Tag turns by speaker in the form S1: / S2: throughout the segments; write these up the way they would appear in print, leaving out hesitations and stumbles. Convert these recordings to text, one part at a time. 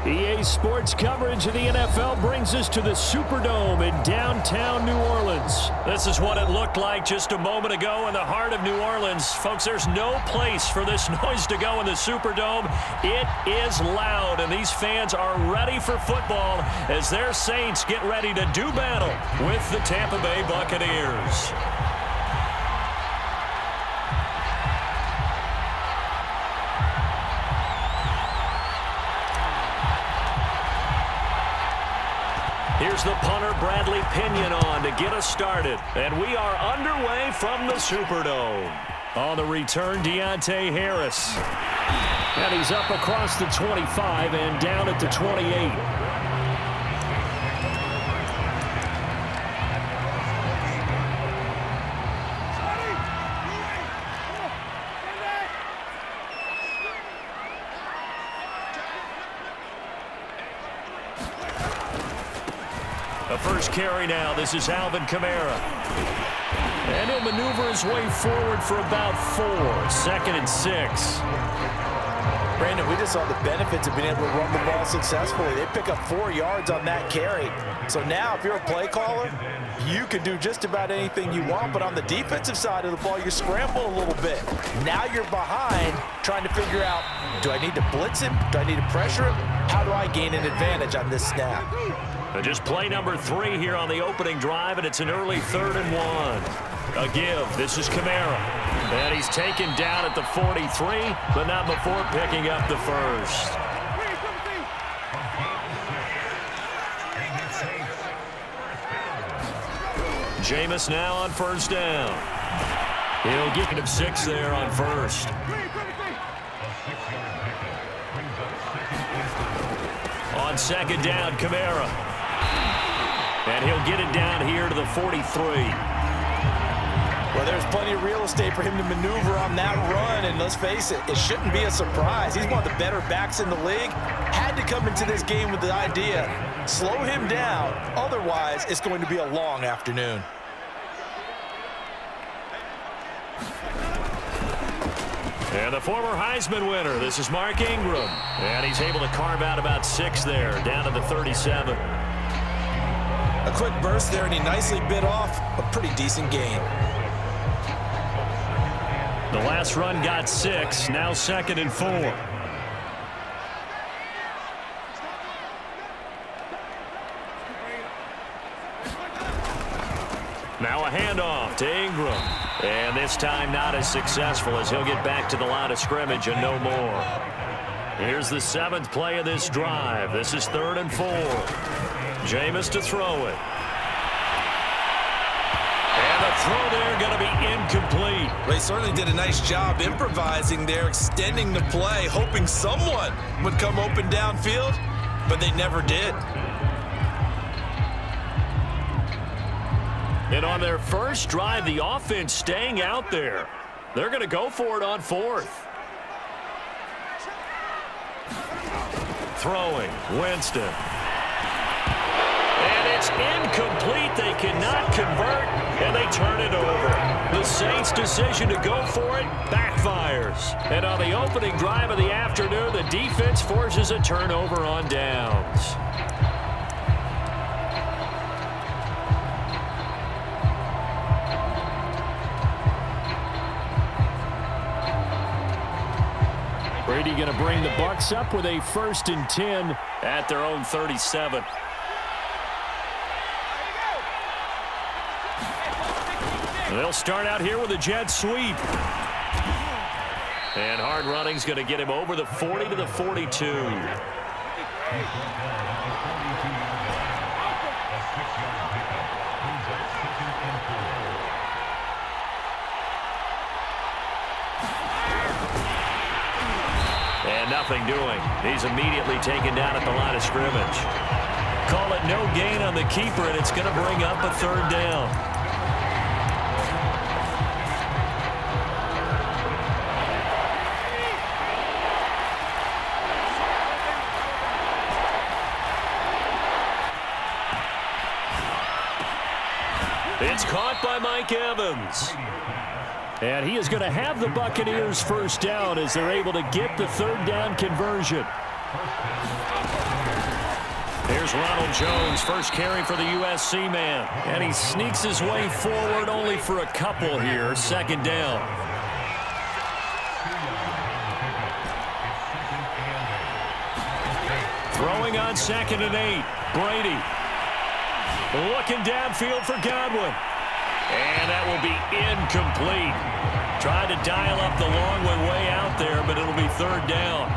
S1: EA Sports coverage of the NFL brings us to the Superdome in downtown New Orleans. This is what it looked like just a moment ago in the heart of New Orleans. Folks, there's no place for this noise to go in the Superdome. It is loud, and these fans are ready for football as their Saints get ready to do battle with the Tampa Bay Buccaneers. Here's the punter, Bradley Pinion, on to get us started. And we are underway from the Superdome. On the return, Deontay Harris. And he's up across the 25 and down at the 28. The first carry now. This is Alvin Kamara. And he'll maneuver his way forward for about 4. 2nd and 6.
S2: Brandon, we just saw the benefits of being able to run the ball successfully. They pick up 4 yards on that carry. So now, if you're a play caller, you can do just about anything you want. But on the defensive side of the ball, you scramble a little bit. Now you're behind trying to figure out, do I need to blitz him? Do I need to pressure him? How do I gain an advantage on this snap?
S1: Just play number 3 here on the opening drive, and it's an early 3rd and 1. A give. This is Kamara. And he's taken down at the 43, but not before picking up the first. Jameis now on first down. He'll get him 6 there on first. On 2nd down, Kamara. And he'll get it down here to the 43.
S2: Well, there's plenty of real estate for him to maneuver on that run, and let's face it, it shouldn't be a surprise. He's one of the better backs in the league. Had to come into this game with the idea, slow him down, otherwise it's going to be a long afternoon.
S1: And the former Heisman winner, this is Mark Ingram. And he's able to carve out about 6 there, down to the 37.
S2: A quick burst there, and he nicely bit off a pretty decent gain.
S1: The last run got 6, now 2nd and 4. Now a handoff to Ingram. And this time not as successful as he'll get back to the line of scrimmage and no more. Here's the 7th play of this drive. This is 3rd and 4. Jameis to throw it. And the throw there going to be incomplete.
S2: They certainly did a nice job improvising there, extending the play, hoping someone would come open downfield, but they never did.
S1: And on their first drive, the offense staying out there. They're going to go for it on 4th. Throwing, Winston. And it's incomplete. They cannot convert, and they turn it over. The Saints' decision to go for it backfires. And on the opening drive of the afternoon, the defense forces a turnover on downs. Brady going to bring the Bucs up with a 1st and 10 at their own 37. They'll start out here with a jet sweep. And hard running's going to get him over the 40 to the 42. And nothing doing. He's immediately taken down at the line of scrimmage. Call it no gain on the keeper, and it's going to bring up a 3rd down. It's caught by Mike Evans. And he is going to have the Buccaneers first down as they're able to get the 3rd down conversion. Here's Ronald Jones, first carry for the USC man. And he sneaks his way forward only for a couple here. Second down. Throwing on 2nd and 8. Brady. Looking downfield for Godwin. And that will be incomplete. Tried to dial up the long one way out there, but it'll be 3rd down.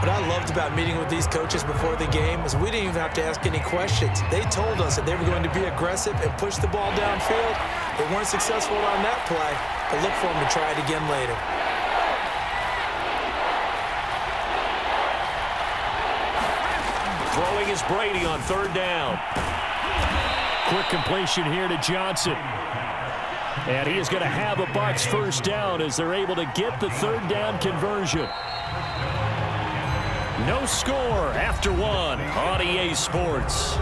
S2: What I loved about meeting with these coaches before the game is we didn't even have to ask any questions. They told us that they were going to be aggressive and push the ball downfield. They weren't successful on that play, but look for them to try it again later.
S1: Throwing is Brady on 3rd down. Quick completion here to Johnson. And he is going to have a Bucs first down as they're able to get the 3rd down conversion. No score after 1 on EA Sports.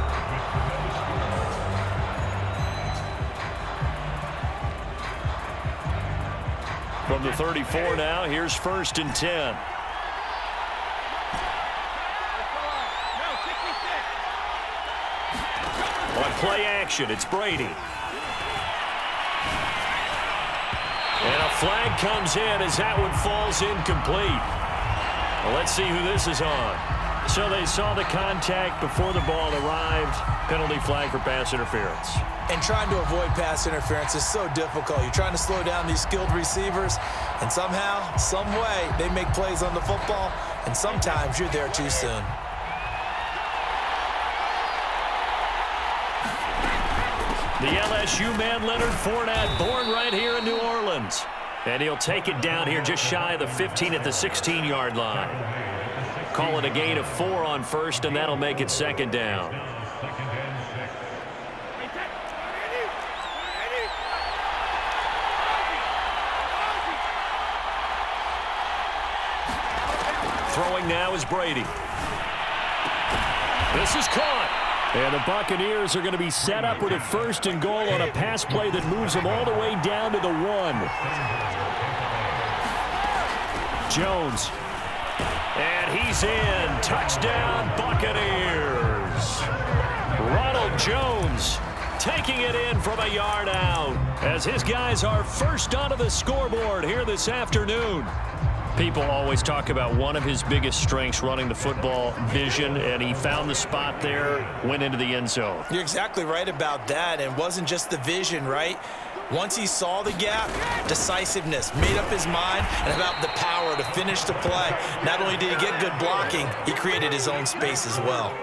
S1: From the 34 now, here's 1st and 10. On play action, it's Brady. And a flag comes in as that one falls incomplete. Well, let's see who this is on. So they saw the contact before the ball arrived. Penalty flag for pass interference.
S2: And trying to avoid pass interference is so difficult. You're trying to slow down these skilled receivers, and somehow, some way, they make plays on the football, and sometimes you're there too soon.
S1: The LSU man, Leonard Fournette, born right here in New Orleans. And he'll take it down here just shy of the 15 at the 16-yard line. Call it a gain of 4 on 1st, and that'll make it 2nd down. Throwing now is Brady. This is caught. And the Buccaneers are going to be set up with a 1st and goal on a pass play that moves them all the way down to the 1. Jones. And he's in. Touchdown, Buccaneers. Ronald Jones taking it in from a yard out as his guys are first onto the scoreboard here this afternoon. People always talk about one of his biggest strengths running the football, vision, and he found the spot there, went into the end zone.
S2: You're exactly right about that, and it wasn't just the vision, right? Once he saw the gap, decisiveness, made up his mind, and about the power to finish the play. Not only did he get good blocking, he created his own space as well.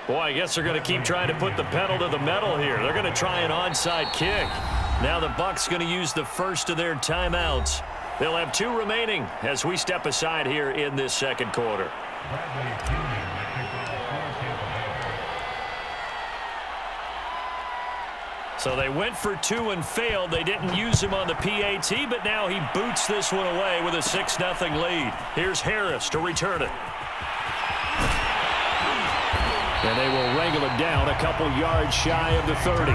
S1: Boy, I guess they're going to keep trying to put the pedal to the metal here. They're going to try an onside kick. Now the Bucs going to use the first of their timeouts. They'll have 2 remaining as we step aside here in this 2nd quarter. So they went for 2 and failed. They didn't use him on the PAT, but now he boots this one away with a 6-0 lead. Here's Harris to return it. And they will wrangle it down a couple yards shy of the 30.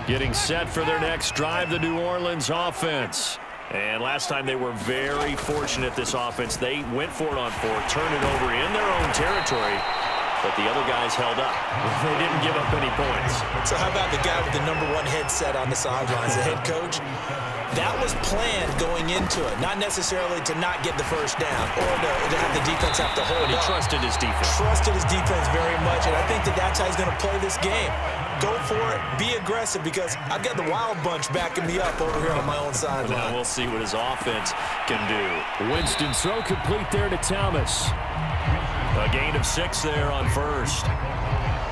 S1: Getting set for their next drive, the New Orleans offense. And last time they were very fortunate, this offense. They went for it on 4, turned it over in their own territory, but the other guys held up. They didn't give up any points.
S2: So how about the guy with the #1 headset on the sidelines, the head coach? That was planned going into it, not necessarily to not get the first down or to have the defense have to hold
S1: But he
S2: up.
S1: trusted his defense.
S2: Trusted his defense very much, and I think that's how he's going to play this game. Go for it, be aggressive, because I've got the wild bunch backing me up over here on my own sideline.
S1: Now we'll see what his offense can do. Winston throw complete there to Thomas. A gain of 6 there on 1st.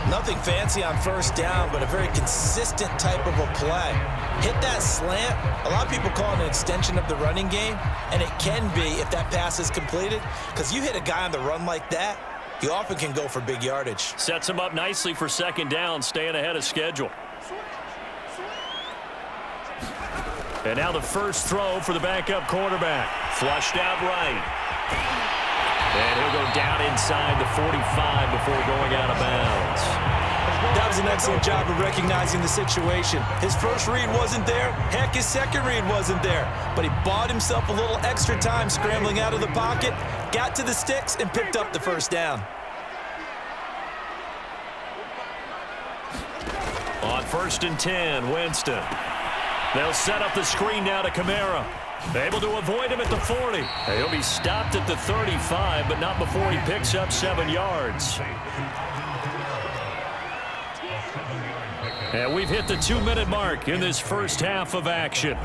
S2: Nothing fancy on first down, but a very consistent type of a play. Hit that slant. A lot of people call it an extension of the running game, and it can be if that pass is completed, because you hit a guy on the run like that, you often can go for big yardage.
S1: Sets him up nicely for second down, staying ahead of schedule. And now the first throw for the backup quarterback. Flushed out right. And he'll go down inside the 45 before going out of bounds.
S2: That was an excellent job of recognizing the situation. His first read wasn't there. Heck, his second read wasn't there. But he bought himself a little extra time scrambling out of the pocket, got to the sticks, and picked up the first down.
S1: On 1st and 10, Winston. They'll set up the screen now to Kamara. Able to avoid him at the 40. He'll be stopped at the 35, but not before he picks up 7 yards. And we've hit the 2-minute mark in this first half of action.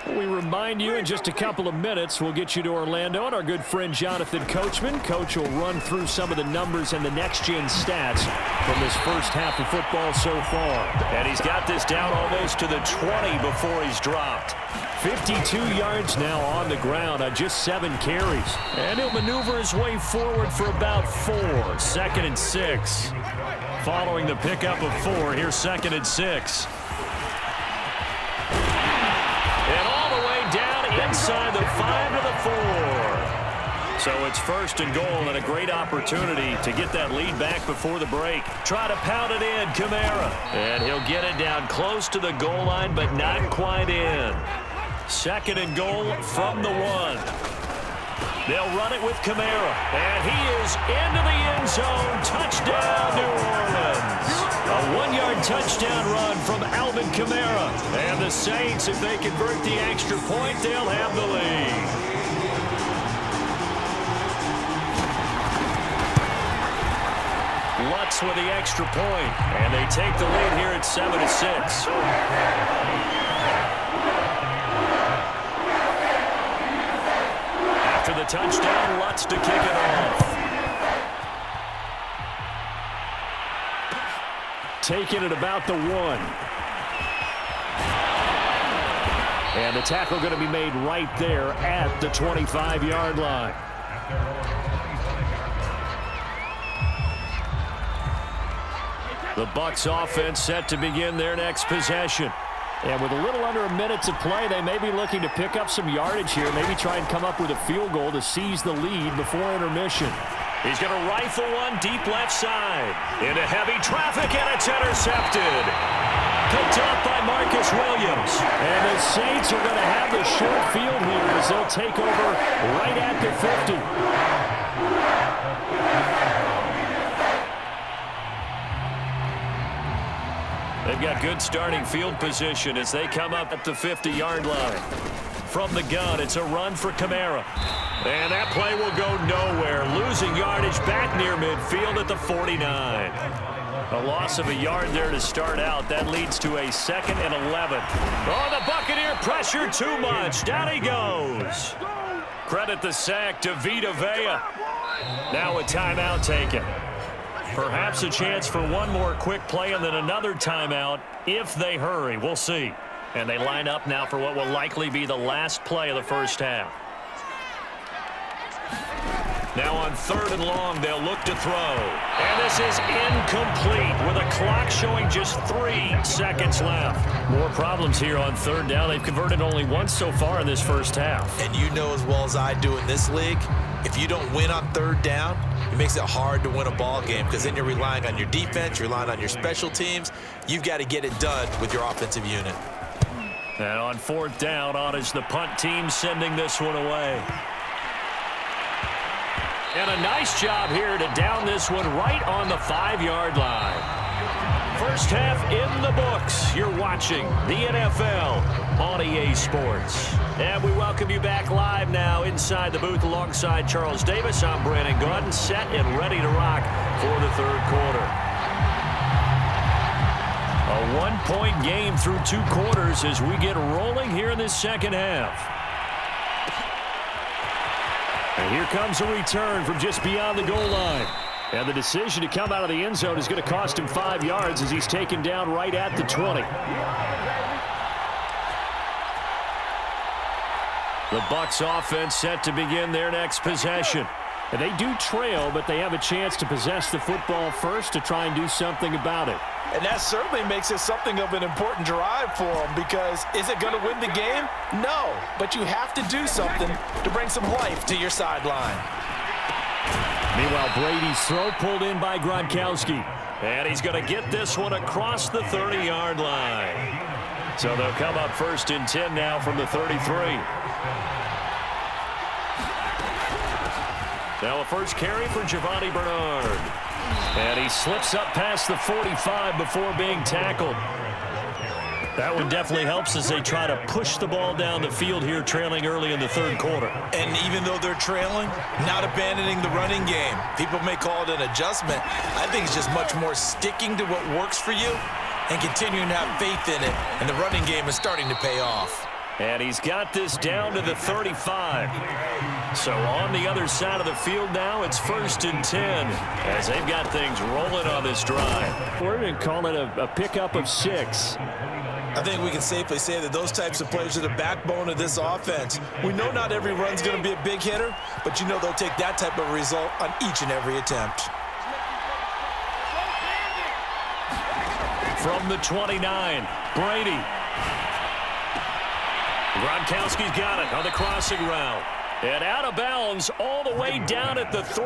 S1: We remind you in just a couple of minutes we'll get you to Orlando and our good friend Jonathan Coachman. Coach will run through some of the numbers and the next-gen stats from this first half of football so far. And he's got this down almost to the 20 before he's dropped. 52 yards now on the ground on just 7 carries. And he'll maneuver his way forward for about 4. 2nd and 6. Following the pickup of 4, here's 2nd and 6. Inside the 5 to the 4. So it's 1st and goal and a great opportunity to get that lead back before the break. Try to pound it in, Kamara. And he'll get it down close to the goal line, but not quite in. 2nd and goal from the 1. They'll run it with Kamara. And he is into the end zone. Touchdown, New Orleans. A 1-yard touchdown run from Alvin Kamara. And the Saints, if they convert the extra point, they'll have the lead. Lutz with the extra point. And they take the lead here at 7-6. After the touchdown, Lutz to kick it off. Taking it about the 1. And the tackle going to be made right there at the 25-yard line. The Bucs offense set to begin their next possession. And with a little under a minute to play, they may be looking to pick up some yardage here, maybe try and come up with a field goal to seize the lead before intermission. He's going to rifle one deep left side. Into heavy traffic, and it's intercepted. Picked up by Marcus Williams. And the Saints are going to have the short field here as they'll take over right at the 50. They've got good starting field position as they come up at the 50-yard line. From the gun, it's a run for Kamara. And that play will go nowhere. Losing yardage back near midfield at the 49. A loss of a yard there to start out. That leads to a 2nd and 11. Oh, the Buccaneer pressure too much. Down he goes. Credit the sack to Vita Vea. Now a timeout taken. Perhaps a chance for one more quick play and then another timeout if they hurry. We'll see. And they line up now for what will likely be the last play of the first half. Now on 3rd and long, they'll look to throw. And this is incomplete with a clock showing just 3 seconds left. More problems here on 3rd down. They've converted only once so far in this first half.
S2: And you know as well as I do in this league, if you don't win on 3rd down, it makes it hard to win a ball game because then you're relying on your defense, you're relying on your special teams. You've got to get it done with your offensive unit.
S1: And on 4th down, on is the punt team sending this one away. And a nice job here to down this one right on the 5-yard line. First half in the books. You're watching the NFL on EA Sports. And we welcome you back live now inside the booth alongside Charles Davis. I'm Brandon Gordon, set and ready to rock for the 3rd quarter. A 1-point game through 2 quarters as we get rolling here in this second half. And here comes a return from just beyond the goal line. And the decision to come out of the end zone is going to cost him 5 yards as he's taken down right at the 20. The Bucs offense set to begin their next possession. And they do trail, but they have a chance to possess the football first to try and do something about it.
S2: And that certainly makes it something of an important drive for them, because is it going to win the game? No, but you have to do something to bring some life to your sideline.
S1: Meanwhile, Brady's throw pulled in by Gronkowski. And he's going to get this one across the 30-yard line. So they'll come up 1st and 10 now from the 33. Now a first carry for Giovanni Bernard. And he slips up past the 45 before being tackled. That one definitely helps as they try to push the ball down the field here, trailing early in the 3rd quarter.
S2: And even though they're trailing, not abandoning the running game. People may call it an adjustment. I think it's just much more sticking to what works for you and continuing to have faith in it. And the running game is starting to pay off.
S1: And he's got this down to the 35. So on the other side of the field now, it's 1st and 10 as they've got things rolling on this drive. We're going to call it a pickup of 6.
S2: I think we can safely say that those types of plays are the backbone of this offense. We know not every run's going to be a big hitter, but you know they'll take that type of result on each and every attempt.
S1: From the 29, Brady. Gronkowski's got it on the crossing route. And out of bounds all the way down at the 3.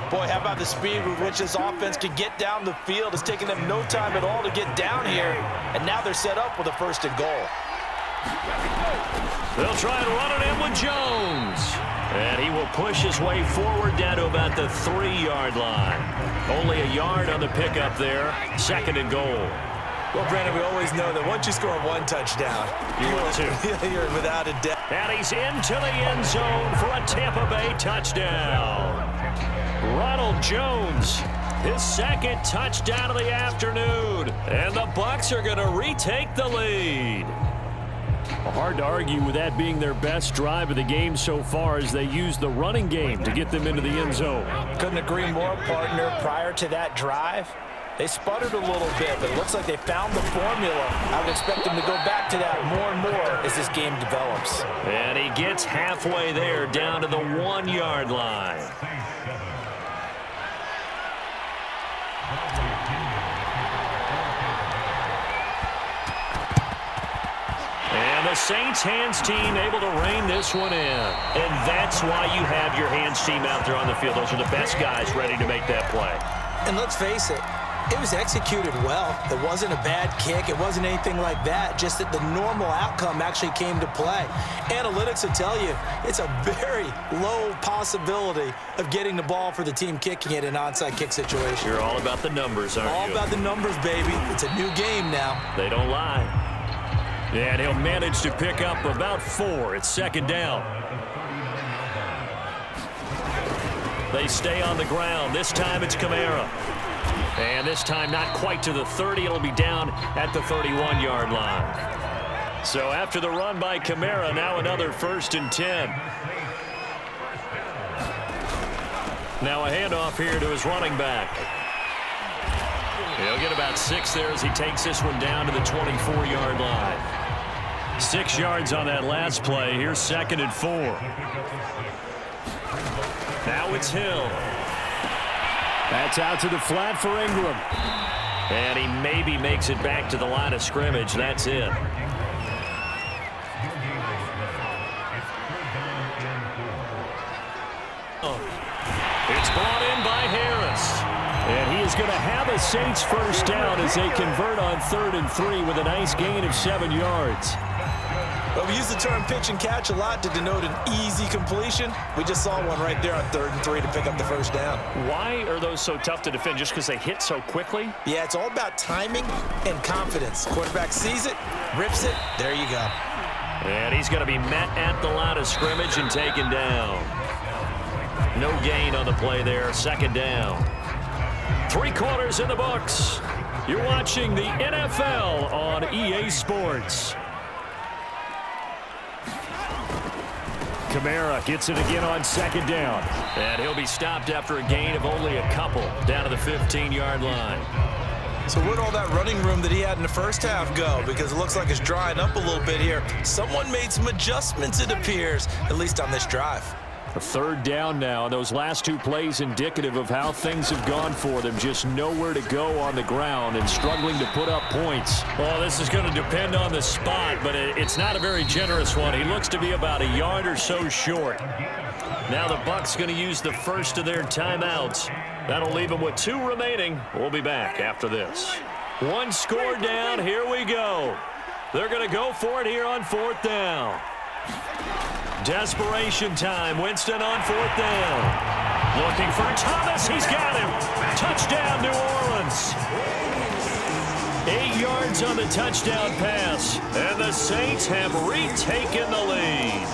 S2: Boy, how about the speed with which this offense can get down the field? It's taken them no time at all to get down here. And now they're set up with a 1st and goal.
S1: They'll try and run it in with Jones. And he will push his way forward down to about the 3-yard line. Only a yard on the pickup there. 2nd and goal.
S2: Well, Brandon, we always know that once you score 1 touchdown, you're without a doubt.
S1: And he's into the end zone for a Tampa Bay touchdown. Ronald Jones, his 2nd touchdown of the afternoon. And the Bucs are going to retake the lead. Hard to argue with that being their best drive of the game so far as they use the running game to get them into the end zone.
S2: Couldn't agree more, partner. Prior to that drive, they sputtered a little bit, but it looks like they found the formula. I would expect them to go back to that more and more as this game develops.
S1: And he gets halfway there, down to the 1-yard line. And the Saints hands team able to rein this one in. And that's why you have your hands team out there on the field. Those are the best guys ready to make that play.
S2: And let's face it, it was executed well. It wasn't a bad kick. It wasn't anything like that. Just that the normal outcome actually came to play. Analytics will tell you it's a very low possibility of getting the ball for the team kicking it in an onside kick situation.
S1: You're all about the numbers, aren't you?
S2: All about the numbers, baby. It's a new game now.
S1: They don't lie. And he'll manage to pick up about 4. It's 2nd down. They stay on the ground. This time it's Kamara. And this time not quite to the 30. It'll be down at the 31-yard line. So after the run by Kamara, now another 1st and 10. Now a handoff here to his running back. He'll get about 6 there as he takes this one down to the 24-yard line. 6 yards on that last play. Here's 2nd and 4. Now it's Hill. That's out to the flat for Ingram. And he maybe makes it back to the line of scrimmage. That's it. It's brought in by Harris. And he is going to have a Saints 1st down as they convert on 3rd and 3 with a nice gain of 7 yards.
S2: Well, we use the term pitch and catch a lot to denote an easy completion. We just saw one right there on 3rd and 3 to pick up the 1st down.
S1: Why are those so tough to defend? Just because they hit so quickly?
S2: Yeah, it's all about timing and confidence. Quarterback sees it, rips it, there you go.
S1: And he's going to be met at the line of scrimmage and taken down. No gain on the play there, 2nd down. 3 quarters in the books. You're watching the NFL on EA Sports. Kamara gets it again on second down. And he'll be stopped after a gain of only a couple down to the 15-yard line.
S2: So where'd all that running room that he had in the first half go? Because it looks like it's drying up a little bit here. Someone made some adjustments, it appears, at least on this drive.
S1: A third down now. Those last two plays indicative of how things have gone for them. Just nowhere to go on the ground and struggling to put up points. Well, this is going to depend on the spot, but it's not a very generous one. He looks to be about a yard or so short. Now the Bucs going to use the first of their timeouts. That'll leave them with 2 remaining. We'll be back after this. 1 score down. Here we go. They're going to go for it here on 4th down. Desperation time. Winston on 4th down. Looking for Thomas. He's got him. Touchdown, New Orleans. 8 yards on the touchdown pass. And the Saints have retaken the lead.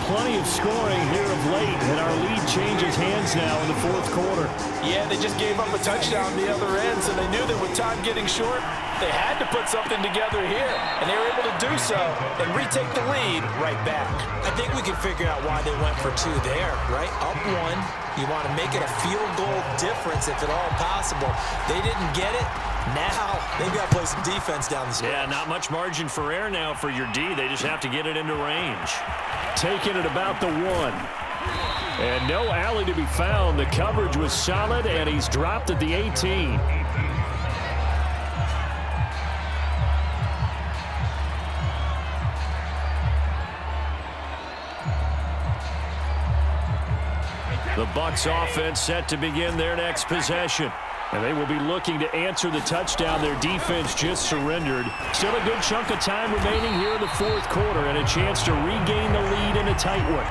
S1: Plenty of scoring here of late, and our lead changes hands now in the 4th quarter.
S2: Yeah, they just gave up a touchdown the other end, so they knew that with time getting short, they had to put something together here, and they were able to do so and retake the lead right back. I think we can figure out why they went for 2 there, right? Up 1, you want to make it a field goal difference if at all possible. They didn't get it. Now they've got to play some defense down the stretch.
S1: Yeah, not much margin for error now for your D. They just have to get it into range. Taking it about the 1. And no alley to be found. The coverage was solid, and he's dropped at the 18. The Bucs offense set to begin their next possession. And they will be looking to answer the touchdown their defense just surrendered. Still a good chunk of time remaining here in the 4th quarter and a chance to regain the lead in a tight one.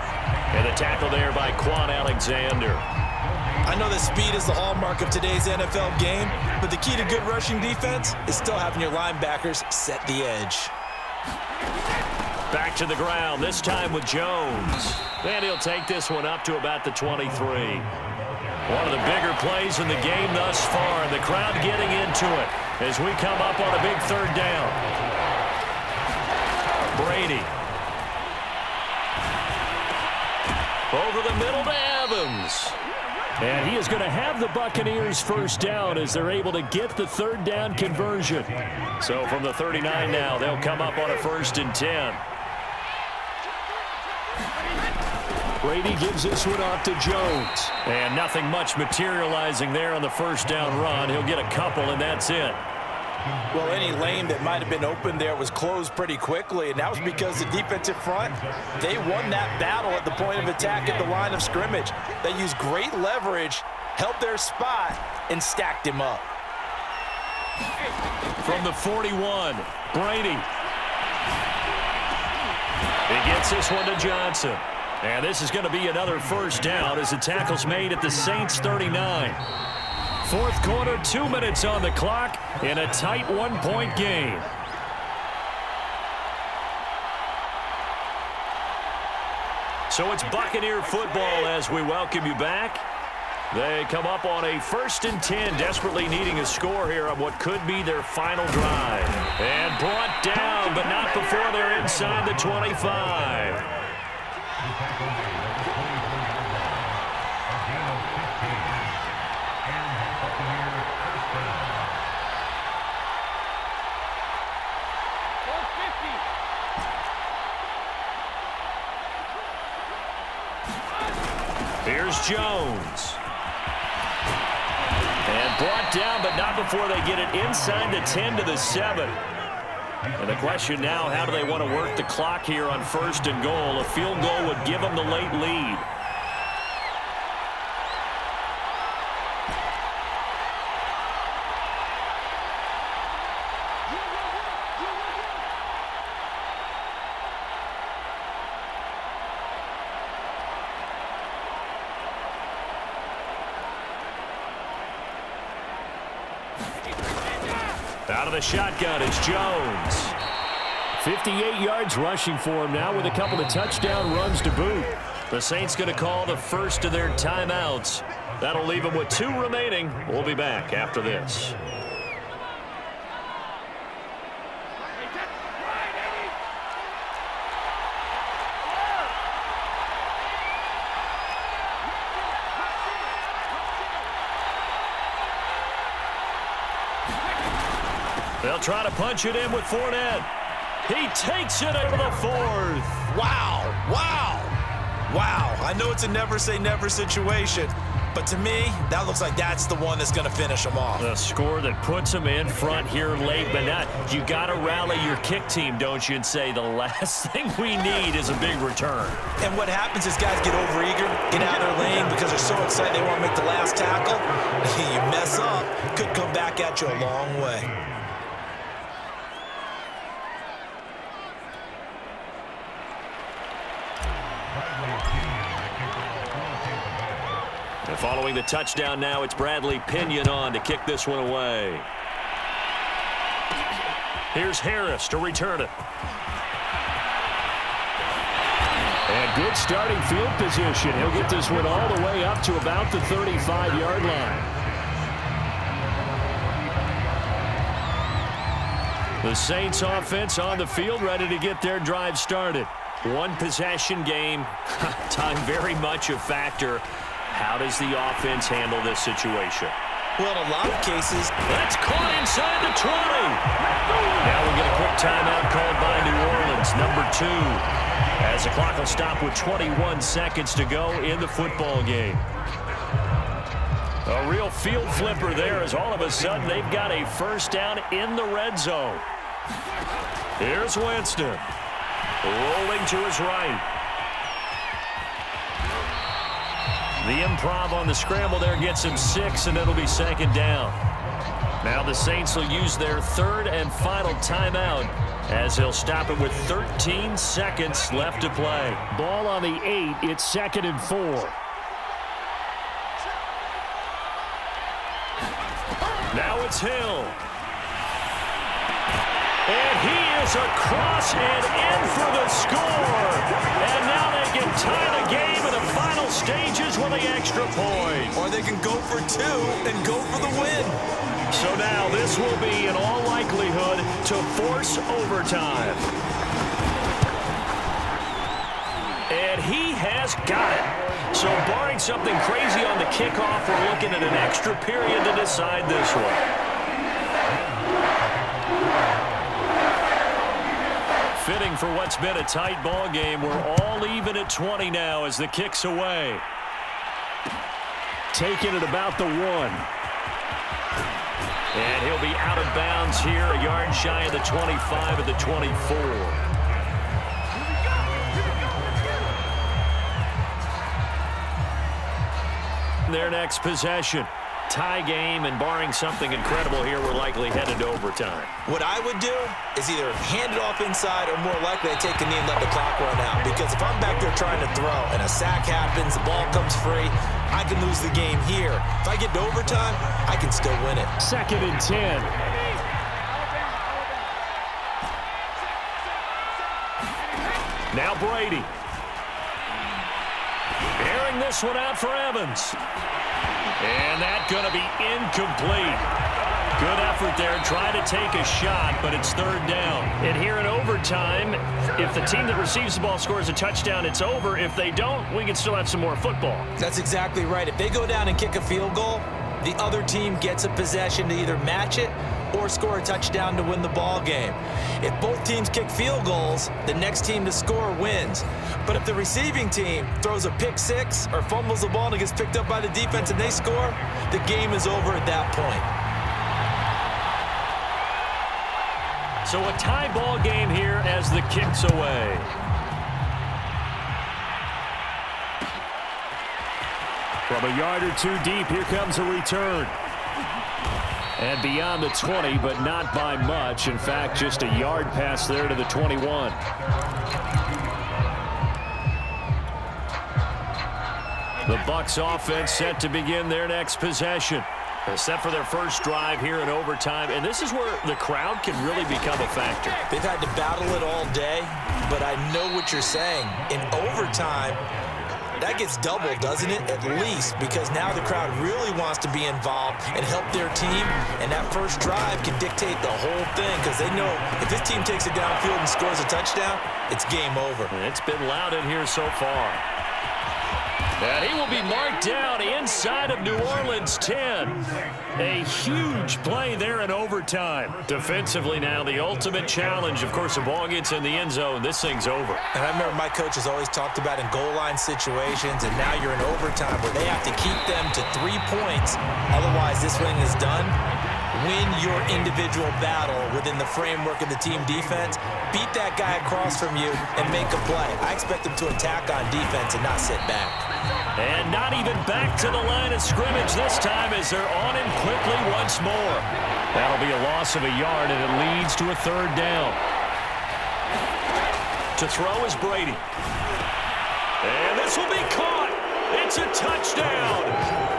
S1: And the tackle there by Quan Alexander.
S2: I know that speed is the hallmark of today's NFL game, but the key to good rushing defense is still having your linebackers set the edge.
S1: Back to the ground, this time with Jones. And he'll take this one up to about the 23. One of the bigger plays in the game thus far, and the crowd getting into it as we come up on a big 3rd down. Brady. Over the middle to Evans. And he is going to have the Buccaneers first down as they're able to get the 3rd down conversion. So from the 39 now, they'll come up on a 1st and 10. Brady gives this one off to Jones. And nothing much materializing there on the 1st down run. He'll get a couple, and that's it.
S2: Well, any lane that might have been open there was closed pretty quickly, and that was because the defensive front, they won that battle at the point of attack at the line of scrimmage. They used great leverage, held their spot, and stacked him up.
S1: From the 41, Brady. He gets this one to Johnson. And this is going to be another 1st down as the tackle's made at the Saints 39. 4th quarter, 2 minutes on the clock in a tight 1-point game. So it's Buccaneer football as we welcome you back. They come up on a 1st and 10, desperately needing a score here on what could be their final drive. And brought down, but not before they're inside the 25. Here's Jones. And brought down, but not before they get it inside the 10 to the 7. And the question now, how do they want to work the clock here on 1st and goal? A field goal would give them the late lead. Out of the shotgun, it's Jones. 58 yards rushing for him now with a couple of touchdown runs to boot. The Saints going to call the first of their timeouts. That'll leave them with 2 remaining. We'll be back after this. They'll try to punch it in with Fournette. He takes it over the 4th.
S2: Wow, wow, wow. I know it's a never say never situation, but to me, that looks like that's the one that's going to finish them off.
S1: The score that puts them in front here late, but not. You got to rally your kick team, don't you, and say the last thing we need is a big return.
S2: And what happens is guys get overeager, get out of their lane because they're so excited they want to make the last tackle. You mess up, could come back at you a long way.
S1: And following the touchdown now, it's Bradley Pinion on to kick this one away. Here's Harris to return it. And good starting field position. He'll get this one all the way up to about the 35-yard line. The Saints offense on the field, ready to get their drive started. One possession game, time very much a factor. How does the offense handle this situation?
S2: Well, in a lot of cases,
S1: that's caught inside the 20. Now we'll get a quick timeout called by New Orleans, number 2, as the clock will stop with 21 seconds to go in the football game. A real field flipper there as all of a sudden they've got a first down in the red zone. Here's Winston, rolling to his right. The improv on the scramble there gets him 6, and it'll be 2nd down. Now the Saints will use their 3rd and final timeout as they'll stop it with 13 seconds left to play. Ball on the 8. It's 2nd and 4. Now it's Hill. And he is across and in for the score. And now they can tie the game in the final stages with the extra point.
S2: Or they can go for 2 and go for the win.
S1: So now this will be, in all likelihood, to force overtime. And he has got it. So barring something crazy on the kickoff, we're looking at an extra period to decide this one. Fitting for what's been a tight ball game. We're all even at 20 now as the kick's away. Taking it about the 1. And he'll be out of bounds here, a yard shy of the 25 at the 24. Their next possession. Tie game, and barring something incredible here, we're likely headed to overtime.
S2: What I would do is either hand it off inside or more likely I take a knee and let the clock run out. Because if I'm back there trying to throw and a sack happens, the ball comes free, I can lose the game here. If I get to overtime, I can still win it.
S1: 2nd and 10. Now Brady. Airing this one out for Evans. And that's going to be incomplete. Good effort there, trying to take a shot, but it's 3rd down. And here in overtime, if the team that receives the ball scores a touchdown, it's over. If they don't, we can still have some more football.
S2: That's exactly right. If they go down and kick a field goal, the other team gets a possession to either match it or score a touchdown to win the ball game. If both teams kick field goals, the next team to score wins. But if the receiving team throws a pick 6 or fumbles the ball and it gets picked up by the defense and they score, the game is over at that point.
S1: So a tie ball game here as the kick's away. From a yard or 2 deep, here comes a return. And beyond the 20, but not by much. In fact, just a yard pass there to the 21. The Bucs offense set to begin their next possession. They're set for their first drive here in overtime, and this is where the crowd can really become a factor.
S2: They've had to battle it all day, but I know what you're saying. In overtime, that gets doubled, doesn't it? At least, because now the crowd really wants to be involved and help their team, and that first drive can dictate the whole thing because they know if this team takes it downfield and scores a touchdown, it's game over.
S1: And it's been loud in here so far. And he will be marked down inside of New Orleans 10. A huge play there in overtime. Defensively now, the ultimate challenge. Of course, the ball gets in the end zone. This thing's over.
S2: And I remember my coach has always talked about in goal line situations, and now you're in overtime where they have to keep them to 3 points. Otherwise, this thing is done. Win your individual battle within the framework of the team defense. Beat that guy across from you and make a play. I expect them to attack on defense and not sit back.
S1: And not even back to the line of scrimmage this time as they're on him quickly once more. That'll be a loss of a yard, and it leads to a 3rd down. To throw is Brady. And this will be caught. It's a touchdown.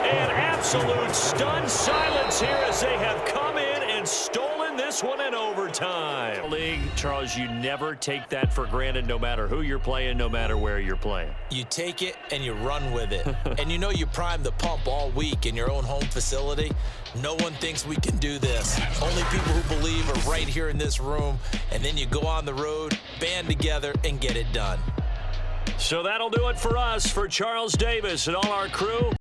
S1: And absolute stunned silence here as they have come in and stolen this one in overtime. League, Charles, you never take that for granted no matter who you're playing, no matter where you're playing.
S2: You take it and you run with it. And you know you primed the pump all week in your own home facility. No one thinks we can do this. Only people who believe are right here in this room. And then you go on the road, band together, and get it done.
S1: So that'll do it for us. For Charles Davis and all our crew,